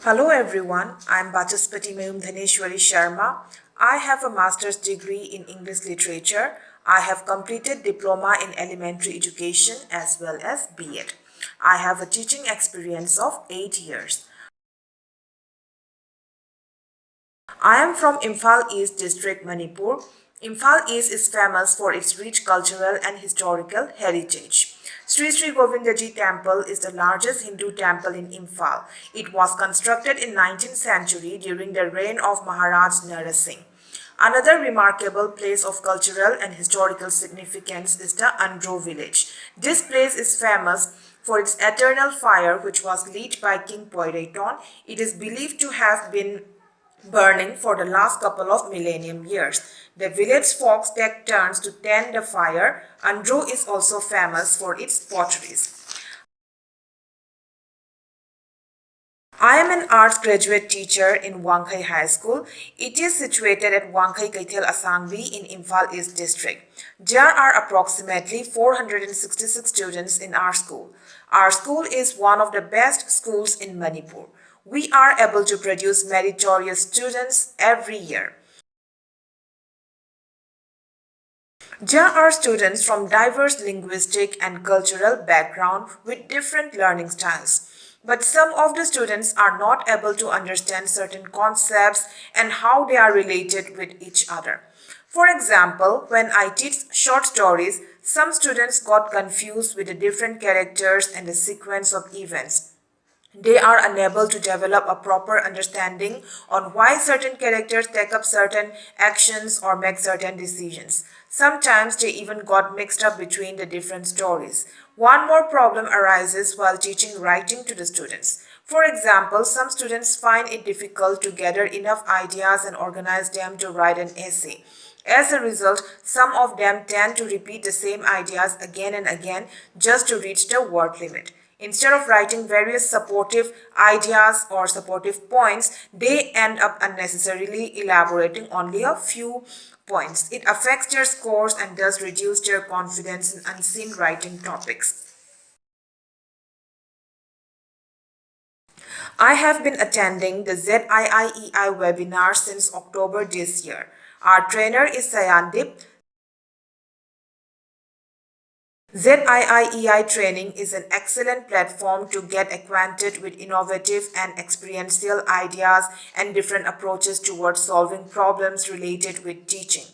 Hello everyone, I am Bachaspati Mahumdhaneshwari Sharma. I have a master's degree in English literature. I have completed diploma in elementary education as well as B.Ed. I have a teaching experience of 8 years. I am from Imphal East District, Manipur. Imphal East is famous for its rich cultural and historical heritage. Sri Sri Govindaji Temple is the largest Hindu temple in Imphal. It was constructed in 19th century during the reign of Maharaj Narasingh. Another remarkable place of cultural and historical significance is the Andro village. This place is famous for its eternal fire which was lit by King Poiraiton. It is believed to have been burning for the last couple of millennium years. The village folks take turns to tend the fire. Andro is also famous for its potteries. I am an arts graduate teacher in Wangkhai High School. It is situated at Wangkhai Kaithel Asangbi in Imphal East District. There are approximately 466 students in our school. Our school is one of the best schools in Manipur. We are able to produce meritorious students every year. There are students from diverse linguistic and cultural background with different learning styles. But some of the students are not able to understand certain concepts and how they are related with each other. For example, when I teach short stories, some students got confused with the different characters and the sequence of events. They are unable to develop a proper understanding on why certain characters take up certain actions or make certain decisions. Sometimes they even got mixed up between the different stories. One more problem arises while teaching writing to the students. For example, some students find it difficult to gather enough ideas and organize them to write an essay. As a result, some of them tend to repeat the same ideas again and again just to reach the word limit. Instead of writing various supportive ideas or supportive points, they end up unnecessarily elaborating only a few points. It affects their scores and thus reduce their confidence in unseen writing topics. I have been attending the ZIIEI webinar since October this year. Our trainer is Sayandip. ZIIEI training is an excellent platform to get acquainted with innovative and experiential ideas and different approaches towards solving problems related with teaching.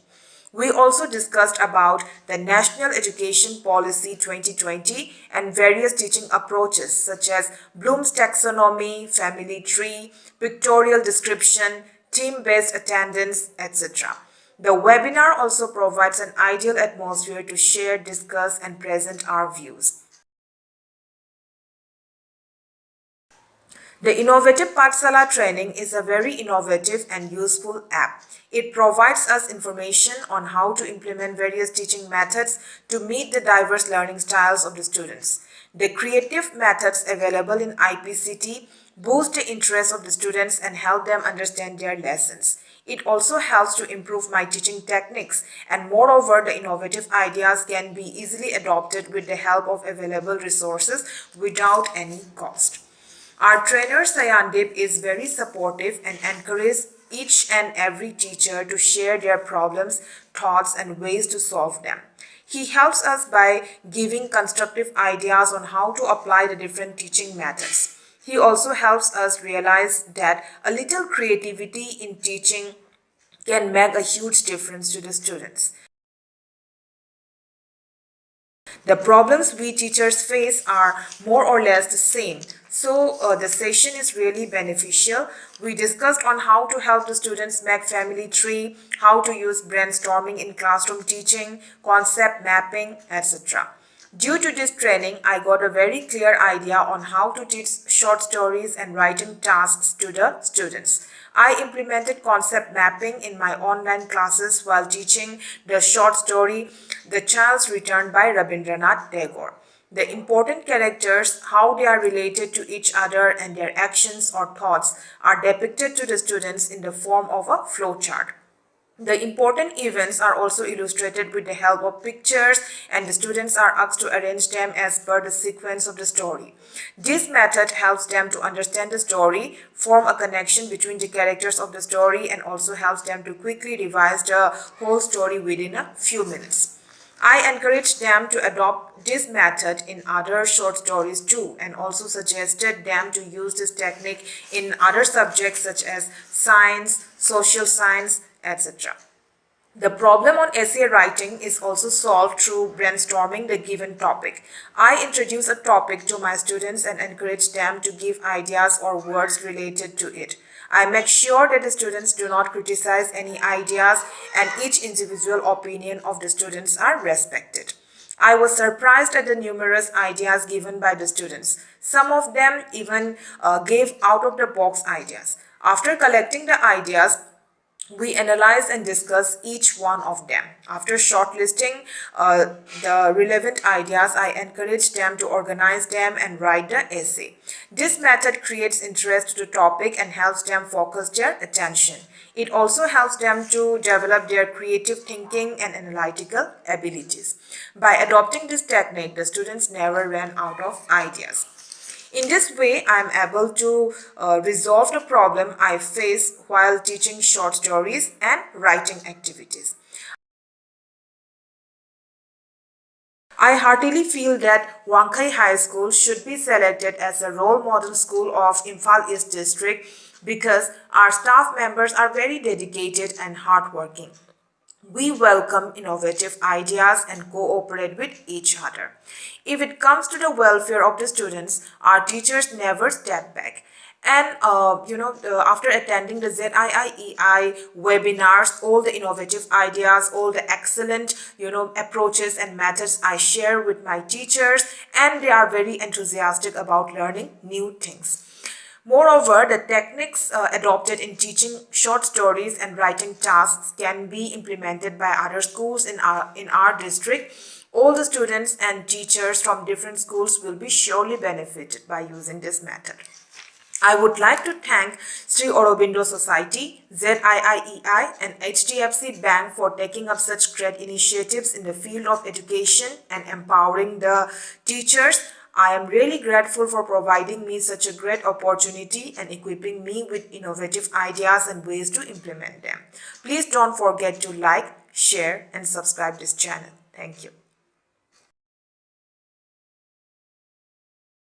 We also discussed about the National Education Policy 2020 and various teaching approaches such as Bloom's taxonomy, family tree, pictorial description, team-based attendance, etc. The webinar also provides an ideal atmosphere to share, discuss, and present our views. The Innovative Pathsala training is a very innovative and useful app. It provides us information on how to implement various teaching methods to meet the diverse learning styles of the students. The creative methods available in IPCT boost the interest of the students and help them understand their lessons. It also helps to improve my teaching techniques, and moreover, the innovative ideas can be easily adopted with the help of available resources without any cost. Our trainer Sayandip is very supportive and encourages each and every teacher to share their problems, thoughts, and ways to solve them. He helps us by giving constructive ideas on how to apply the different teaching methods. He also helps us realize that a little creativity in teaching can make a huge difference to the students. The problems we teachers face are more or less the same. So the session is really beneficial. We discussed on how to help the students make family tree, how to use brainstorming in classroom teaching, concept mapping, etc. Due to this training, I got a very clear idea on how to teach short stories and writing tasks to the students. I implemented concept mapping in my online classes while teaching the short story The Child's Return by Rabindranath Tagore. The important characters, how they are related to each other and their actions or thoughts are depicted to the students in the form of a flowchart. The important events are also illustrated with the help of pictures, and the students are asked to arrange them as per the sequence of the story. This method helps them to understand the story, form a connection between the characters of the story, and also helps them to quickly revise the whole story within a few minutes. I encouraged them to adopt this method in other short stories too, and also suggested them to use this technique in other subjects such as science, social science, etc. The problem on essay writing is also solved through brainstorming the given topic. I introduce a topic to my students and encourage them to give ideas or words related to it. I make sure that the students do not criticize any ideas, and each individual opinion of the students are respected. I was surprised at the numerous ideas given by the students. Some of them even gave out of the box ideas. After collecting the ideas, we analyze and discuss each one of them. After shortlisting the relevant ideas, I encourage them to organize them and write the essay. This method creates interest to the topic and helps them focus their attention. It also helps them to develop their creative thinking and analytical abilities. By adopting this technique, the students never ran out of ideas. In this way, I am able to resolve the problem I face while teaching short stories and writing activities. I heartily feel that Wangkai High School should be selected as a role model school of Imphal East District because our staff members are very dedicated and hardworking. We welcome innovative ideas and cooperate with each other. If it comes to the welfare of the students, our teachers never step back. And after attending the ZIIEI webinars, all the innovative ideas, all the excellent approaches and methods I share with my teachers, and they are very enthusiastic about learning new things. Moreover, the techniques adopted in teaching short stories and writing tasks can be implemented by other schools in our district. All the students and teachers from different schools will be surely benefited by using this method. I would like to thank Sri Aurobindo Society, ZIIEI and HDFC Bank for taking up such great initiatives in the field of education and empowering the teachers. I am really grateful for providing me such a great opportunity and equipping me with innovative ideas and ways to implement them. Please don't forget to like, share and subscribe this channel. Thank you.